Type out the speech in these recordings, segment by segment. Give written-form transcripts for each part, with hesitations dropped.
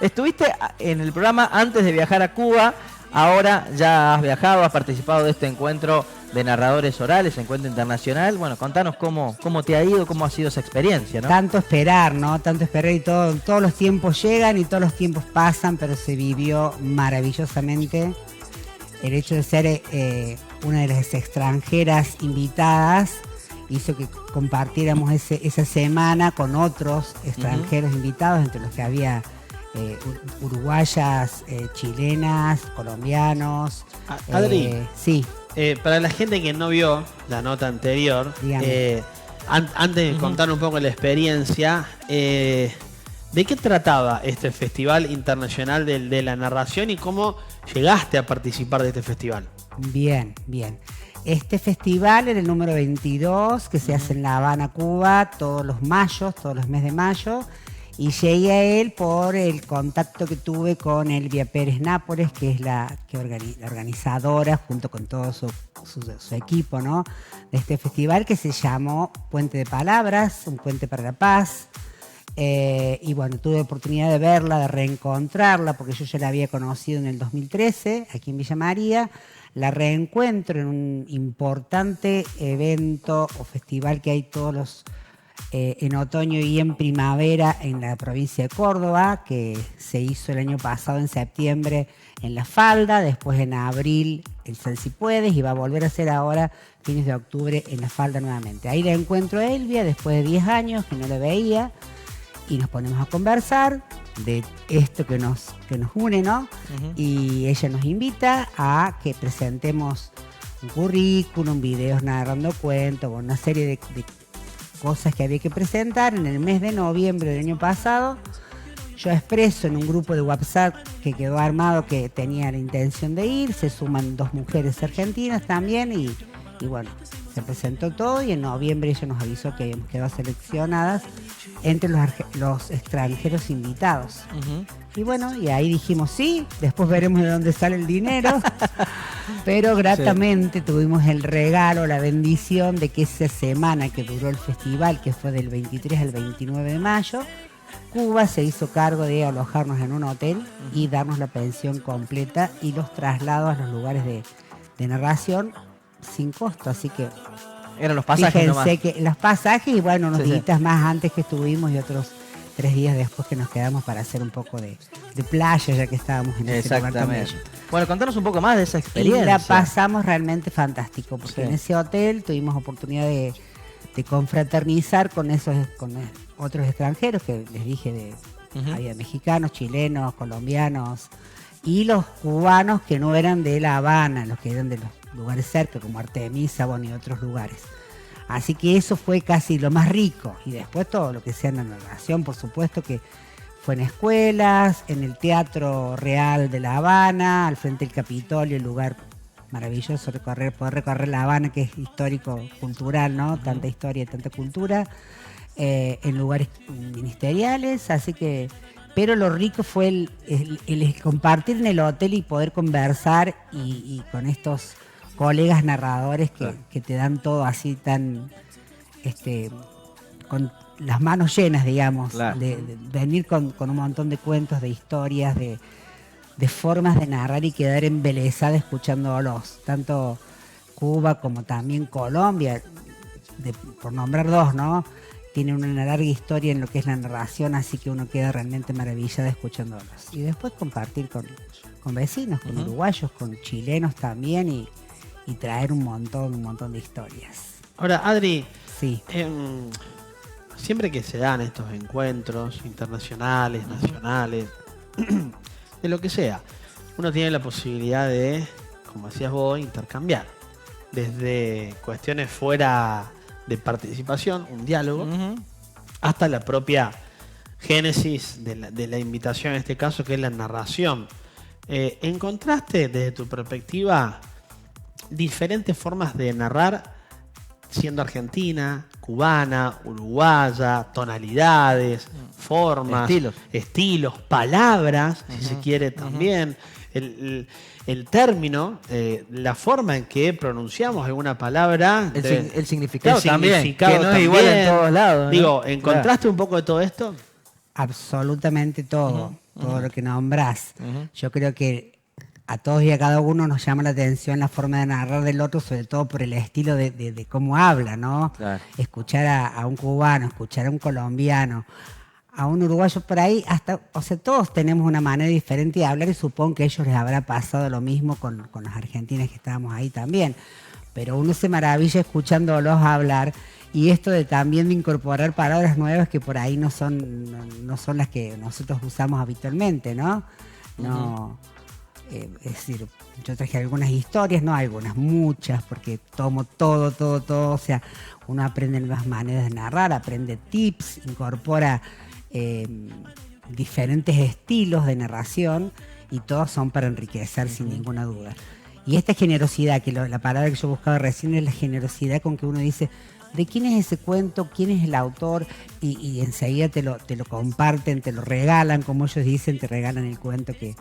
Estuviste en el programa antes de viajar a Cuba, ahora ya has viajado, has participado de este encuentro de narradores orales, encuentro internacional. Bueno, contanos cómo te ha ido, cómo ha sido esa experiencia, ¿no? Tanto esperar, ¿no? Tanto esperar y todos los tiempos llegan y todos los tiempos pasan, pero se vivió maravillosamente. El hecho de ser una de las extranjeras invitadas hizo que compartiéramos esa semana con otros extranjeros invitados, entre los que había uruguayas, chilenas, colombianos. Adri, sí. Para la gente que no vio la nota anterior, antes de contar un poco la experiencia, ¿de qué trataba este Festival Internacional de la Narración y cómo llegaste a participar de este festival? Bien. Este festival era el número 22 que se hace en La Habana, Cuba, todos los meses de mayo. Y llegué a él por el contacto que tuve con Elvia Pérez Nápoles, que es la organizadora, junto con todo su equipo, ¿no?, de este festival, que se llamó Puente de Palabras, un puente para la paz. Y bueno, tuve oportunidad de verla, de reencontrarla, porque yo ya la había conocido en el 2013, aquí en Villa María. La reencuentro en un importante evento o festival que hay todos los en otoño y en primavera en la provincia de Córdoba, que se hizo el año pasado en septiembre en La Falda, después en abril en San Si Puedes, y va a volver a ser ahora fines de octubre en La Falda nuevamente. Ahí la encuentro a Elvia después de 10 años que no la veía, y nos ponemos a conversar de esto que nos une, ¿no? Y ella nos invita a que presentemos un currículum, videos narrando cuentos, una serie de cosas que había que presentar. En el mes de noviembre del año pasado, yo expreso en un grupo de WhatsApp que quedó armado que tenía la intención de ir. Se suman 2 mujeres argentinas también y bueno, se presentó todo, y en noviembre ella nos avisó que habíamos quedado seleccionadas entre los extranjeros invitados. Y bueno, y ahí dijimos sí, después veremos de dónde sale el dinero. Pero gratamente tuvimos el regalo, la bendición de que esa semana que duró el festival, que fue del 23 al 29 de mayo, Cuba se hizo cargo de alojarnos en un hotel y darnos la pensión completa y los traslados a los lugares de narración sin costo. Así que eran los pasajes fíjense nomás. que los pasajes y bueno, unos días más antes que estuvimos y otros 3 días después que nos quedamos para hacer un poco de playa, ya que estábamos en ese lugar también. Bueno, contanos un poco más de esa experiencia. Y la pasamos realmente fantástico, porque en ese hotel tuvimos oportunidad de confraternizar con otros extranjeros, que les dije, había mexicanos, chilenos, colombianos, y los cubanos que no eran de La Habana, los que eran de los lugares cerca, como Artemisa, bueno, y otros lugares. Así que eso fue casi lo más rico. Y después todo lo que sea en la narración, por supuesto que fue en escuelas, en el Teatro Real de La Habana, al frente del Capitolio, el lugar maravilloso poder recorrer La Habana, que es histórico, cultural, ¿no? Tanta historia y tanta cultura, en lugares ministeriales, así que... Pero lo rico fue el compartir en el hotel y poder conversar y con estos colegas narradores que te dan todo así tan... con las manos llenas, digamos, de venir con un montón de cuentos, de historias, de formas de narrar y quedar embelesada escuchándolos. Tanto Cuba como también Colombia, por nombrar 2, ¿no? Tienen una larga historia en lo que es la narración, así que uno queda realmente maravillada escuchándolos. Y después compartir con vecinos, con uruguayos, con chilenos también, y traer un montón de historias. Ahora, Adri, sí. Siempre que se dan estos encuentros internacionales, nacionales, de lo que sea, uno tiene la posibilidad de, como decías vos, intercambiar. Desde cuestiones fuera de participación, un diálogo, hasta la propia génesis de la invitación, en este caso, que es la narración. ¿Encontraste desde tu perspectiva diferentes formas de narrar, siendo argentina, cubana, uruguaya, tonalidades, formas, estilos, palabras, si se quiere también, el término, la forma en que pronunciamos alguna palabra, el significado también, que no es igual en todos lados, ¿no? Digo, ¿encontraste un poco de todo esto? Absolutamente todo, todo lo que nombrás. Ujú. Yo creo que a todos y a cada uno nos llama la atención la forma de narrar del otro, sobre todo por el estilo de cómo habla, ¿no? Claro. Escuchar a un cubano, escuchar a un colombiano, a un uruguayo por ahí, hasta, o sea, todos tenemos una manera diferente de hablar y supongo que a ellos les habrá pasado lo mismo con los argentinos que estábamos ahí también. Pero uno se maravilla escuchándolos hablar y esto de también de incorporar palabras nuevas que por ahí no son las que nosotros usamos habitualmente, ¿no? No, es decir, yo traje algunas historias, no algunas, muchas, porque tomo todo, o sea, uno aprende nuevas maneras de narrar, aprende tips, incorpora diferentes estilos de narración y todos son para enriquecer sin ninguna duda. Y esta generosidad, que la palabra que yo buscaba recién es la generosidad con que uno dice, ¿de quién es ese cuento? ¿Quién es el autor? Y enseguida te lo comparten, te lo regalan, como ellos dicen, te regalan el cuento que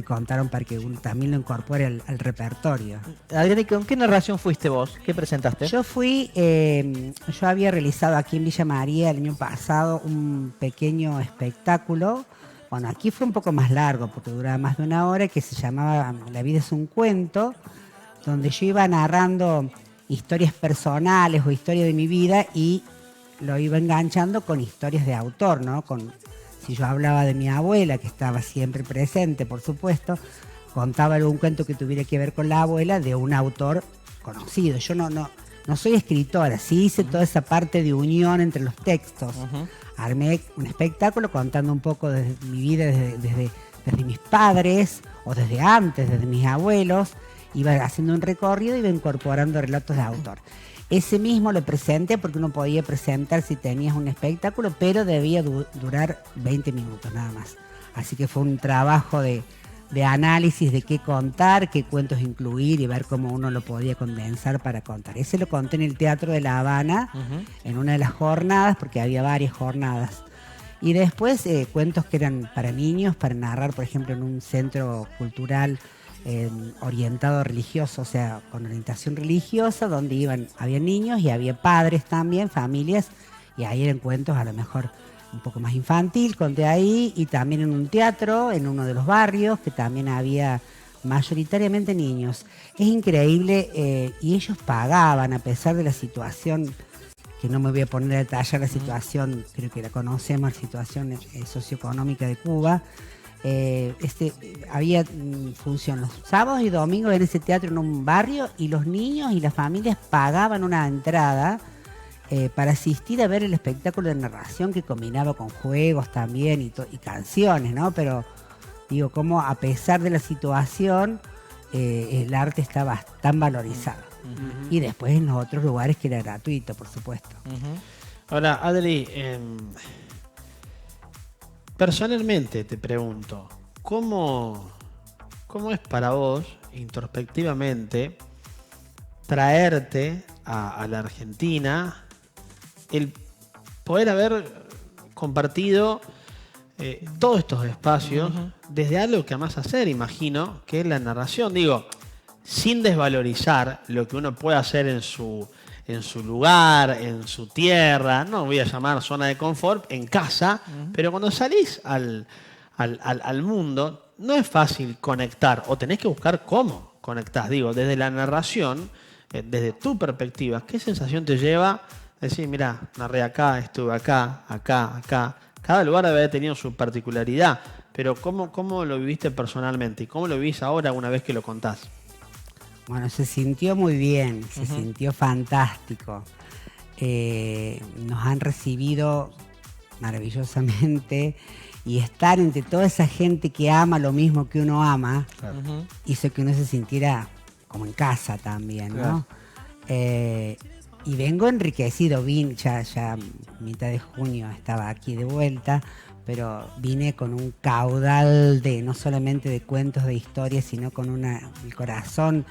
contaron para que uno también lo incorpore al repertorio. Adriana, ¿y con qué narración fuiste vos? ¿Qué presentaste? Yo yo había realizado aquí en Villa María el año pasado un pequeño espectáculo. Bueno, aquí fue un poco más largo porque duraba más de una hora, que se llamaba La vida es un cuento, donde yo iba narrando historias personales o historias de mi vida y lo iba enganchando con historias de autor, ¿no? Si yo hablaba de mi abuela, que estaba siempre presente, por supuesto, contaba algún cuento que tuviera que ver con la abuela de un autor conocido. Yo no soy escritora, sí hice toda esa parte de unión entre los textos. Armé un espectáculo contando un poco de mi vida desde mis padres o desde antes, desde mis abuelos. Iba haciendo un recorrido y iba incorporando relatos de autor. Ese mismo lo presenté porque uno podía presentar si tenías un espectáculo, pero debía durar 20 minutos nada más. Así que fue un trabajo de análisis de qué contar, qué cuentos incluir y ver cómo uno lo podía condensar para contar. Ese lo conté en el Teatro de La Habana, en una de las jornadas, porque había varias jornadas. Y después cuentos que eran para niños, para narrar, por ejemplo, en un centro cultural orientado religioso, o sea, con orientación religiosa, donde había niños y había padres también, familias, y ahí eran cuentos a lo mejor un poco más infantil, conté ahí, y también en un teatro, en uno de los barrios, que también había mayoritariamente niños. Es increíble, y ellos pagaban, a pesar de la situación, que no me voy a poner a detallar la situación, creo que la conocemos, la situación socioeconómica de Cuba. Había función los sábados y domingos en ese teatro en un barrio, y los niños y las familias pagaban una entrada para asistir a ver el espectáculo de narración, que combinaba con juegos también y canciones, ¿no? Pero digo, como a pesar de la situación, el arte estaba tan valorizado. Y después en los otros lugares que era gratuito, por supuesto. Ahora, Adri, personalmente te pregunto, ¿cómo es para vos, introspectivamente, traerte a la Argentina el poder haber compartido todos estos espacios desde algo que amás hacer, imagino, que es la narración? Digo, sin desvalorizar lo que uno puede hacer en su lugar, en su tierra, no voy a llamar zona de confort, en casa, pero cuando salís al mundo, no es fácil conectar, o tenés que buscar cómo conectás. Digo, desde la narración, desde tu perspectiva, ¿qué sensación te lleva decir, mirá, narré acá, estuve acá? Cada lugar debe haber tenido su particularidad, pero ¿cómo lo viviste personalmente? ¿Y cómo lo vivís ahora una vez que lo contás? Bueno, se sintió muy bien, se sintió fantástico. Nos han recibido maravillosamente, y estar entre toda esa gente que ama lo mismo que uno ama, hizo que uno se sintiera como en casa también, ¿no? Y vengo enriquecido, ya mitad de junio estaba aquí de vuelta, pero vine con un caudal no solamente de cuentos, de historias, sino con el corazón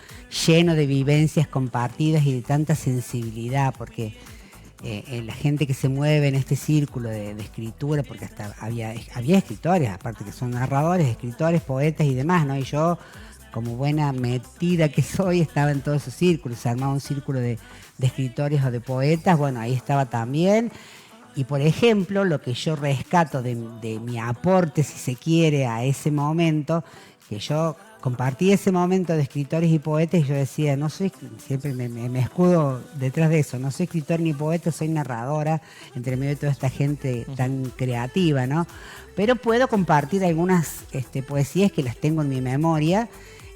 lleno de vivencias compartidas y de tanta sensibilidad, porque la gente que se mueve en este círculo de escritura, porque hasta había escritores, aparte que son narradores, escritores, poetas y demás, ¿no? Y yo, como buena metida que soy, estaba en todos esos círculos. Se armaba un círculo de escritores o de poetas, bueno, ahí estaba también. Y por ejemplo, lo que yo rescato de mi aporte, si se quiere, a ese momento, que yo compartí ese momento de escritores y poetas, y yo decía, no soy, siempre me escudo detrás de eso, no soy escritor ni poeta, soy narradora, entre medio de toda esta gente tan creativa, ¿no? Pero puedo compartir algunas poesías que las tengo en mi memoria,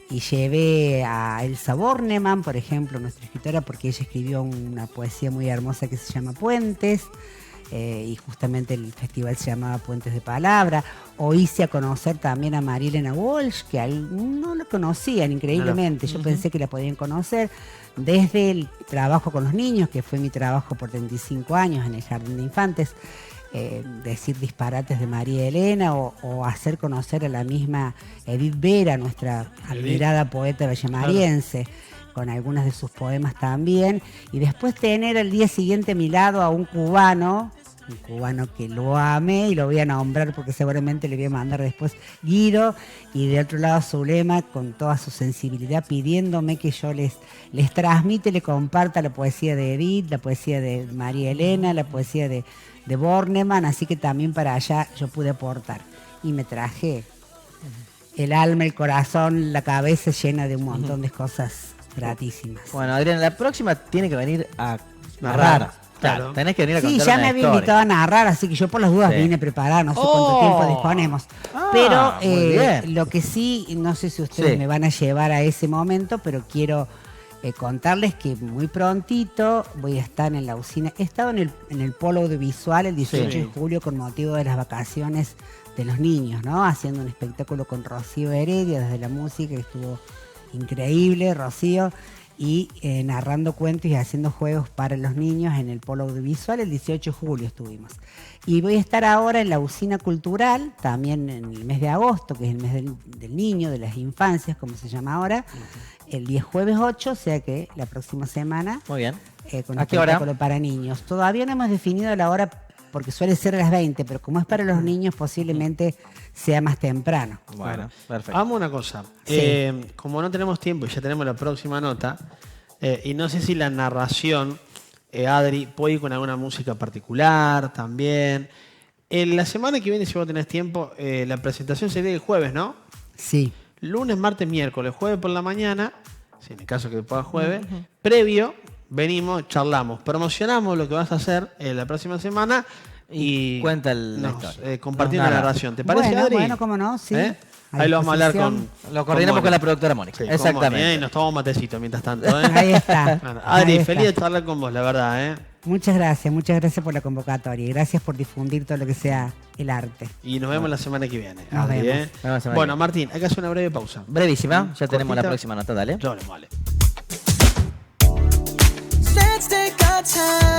y llevé a Elsa Bornemann, por ejemplo, nuestra escritora, porque ella escribió una poesía muy hermosa que se llama Puentes, y justamente el festival se llamaba Puentes de Palabra. O hice a conocer también a María Elena Walsh, que no la conocían increíblemente, yo pensé que la podían conocer, desde el trabajo con los niños, que fue mi trabajo por 35 años en el Jardín de Infantes, decir disparates de María Elena, o hacer conocer a la misma Edith Vera, nuestra admirada poeta vallemariense, con algunas de sus poemas también, y después tener al día siguiente a mi lado a un cubano que lo amé, y lo voy a nombrar porque seguramente le voy a mandar después, Guido, y de otro lado Zulema, con toda su sensibilidad, pidiéndome que yo les transmita y le comparta la poesía de Edith, la poesía de María Elena, la poesía de Bornemann, así que también para allá yo pude aportar. Y me traje el alma, el corazón, la cabeza llena de un montón de cosas gratísimas. Bueno, Adriana, la próxima tiene que venir a narrar. Claro, tenés que venir a contar ya una me había historia. invitado a narrar, así que yo por las dudas vine preparada, no sé cuánto tiempo disponemos. Pero muy bien. lo que sí, no sé si ustedes me van a llevar a ese momento, pero quiero contarles que muy prontito voy a estar en la usina. He estado en el polo audiovisual el 18 de julio con motivo de las vacaciones de los niños, ¿no? Haciendo un espectáculo con Rocío Heredia desde la música, que estuvo increíble, Rocío, y narrando cuentos y haciendo juegos para los niños en el polo audiovisual. El 18 de julio estuvimos. Y voy a estar ahora en la usina cultural, también en el mes de agosto, que es el mes del niño, de las infancias, como se llama ahora, el día jueves 8, o sea que la próxima semana. Muy bien. Con ¿A qué hora? Para niños. Todavía no hemos definido la hora, porque suele ser a las 20, pero como es para los niños, posiblemente sea más temprano. Bueno, perfecto. Hagamos una cosa. Sí. Como no tenemos tiempo y ya tenemos la próxima nota, y no sé si la narración, Adri, puede ir con alguna música particular también. La semana que viene, si vos tenés tiempo, la presentación sería el jueves, ¿no? Sí. Lunes, martes, miércoles, jueves por la mañana, si en el caso que pueda jueves, previo, venimos, charlamos, promocionamos lo que vas a hacer la próxima semana y cuenta la historia. compartiendo la narración. ¿Te parece, bueno, Adri? Bueno, cómo no, sí. Ahí lo vamos a hablar con... Lo coordinamos con la productora Mónica. Sí, exactamente. Y nos tomamos matecito mientras tanto. Ahí está. Bueno, Adri, Ahí feliz está. de charlar con vos, la verdad. Muchas gracias por la convocatoria y gracias por difundir todo lo que sea el arte. Y nos vemos la semana que viene. Nos Adri, vemos. Nos vemos la semana que Bueno, viene. Martín, hay que hacer una breve pausa. Brevísima, ya tenemos la Cortita. próxima nota, dale. Ya volvemos, vale. Let's take our time.